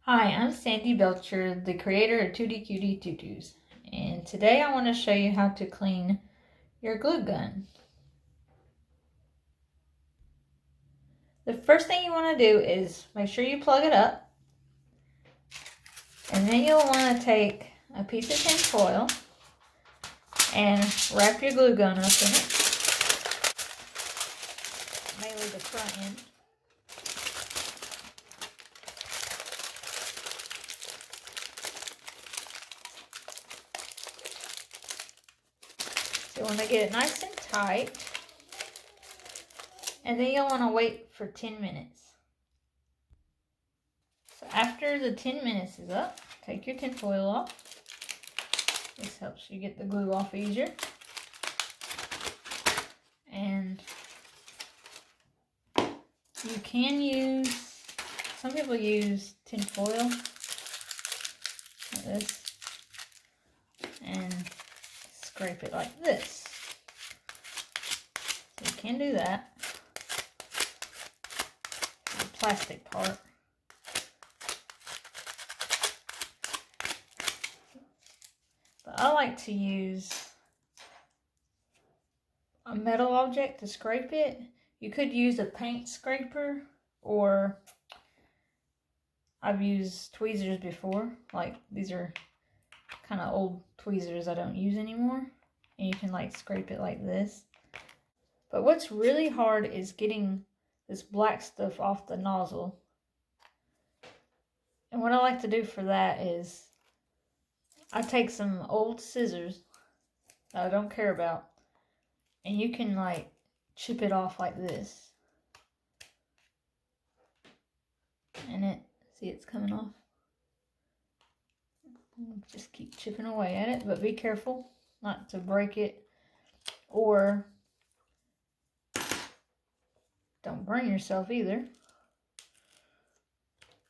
Hi, I'm Sandy Belcher, the creator of 2D Cutie Tutus, and today I want to show you how to clean your glue gun. The first thing you want to do is make sure you plug it up, and then you'll want to take a piece of tin foil and wrap your glue gun up in it, mainly the front end. So you want to get it nice and tight, and then you'll want to wait for 10 minutes. So after the 10 minutes is up, take your tin foil off. This helps you get the glue off easier. And you can use, some people use tin foil like this and scrape it like this. So you can do that. The plastic part. But I like to use a metal object to scrape it. You could use a paint scraper, or I've used tweezers before. Like, these are kind of old tweezers I don't use anymore. And you can like scrape it like this. But what's really hard is getting this black stuff off the nozzle. And what I like to do for that is I take some old scissors that I don't care about, and you can like chip it off like this. And see it's coming off. Just keep chipping away at it, but be careful not to break it or don't burn yourself either.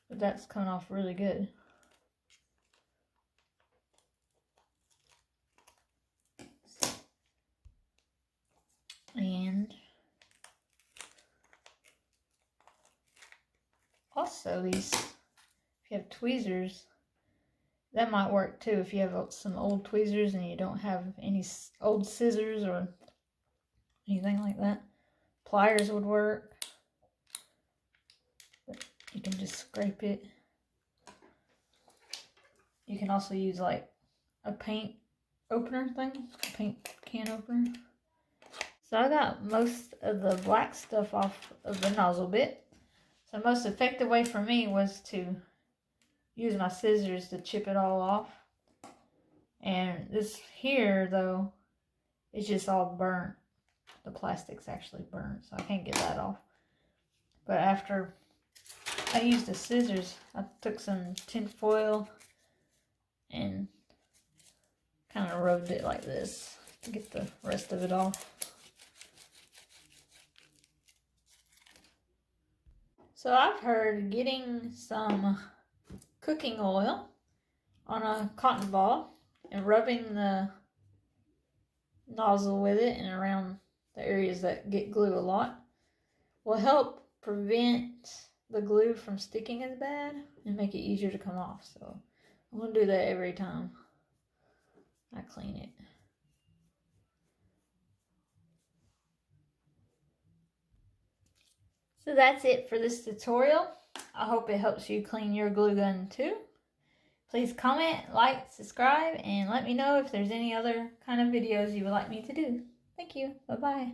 But that's coming off really good. And also these, if you have tweezers, that might work too. If you have some old tweezers and you don't have any old scissors or anything like that, pliers would work. But you can just scrape it. You can also use like a paint opener thing, a paint can opener. So I got most of the black stuff off of the nozzle bit. So the most effective way for me was to use my scissors to chip it all off. And this here, though, is just all burnt. The plastic's actually burnt, so I can't get that off. But after I used the scissors, I took some tin foil and kind of rubbed it like this to get the rest of it off. So I've heard getting some cooking oil on a cotton ball and rubbing the nozzle with it and around the areas that get glue a lot will help prevent the glue from sticking as bad and make it easier to come off. So I'm going to do that every time I clean it. So that's it for this tutorial. I hope it helps you clean your glue gun too. Please comment, like, subscribe, and let me know if there's any other kind of videos you would like me to do. Thank you. Bye-bye.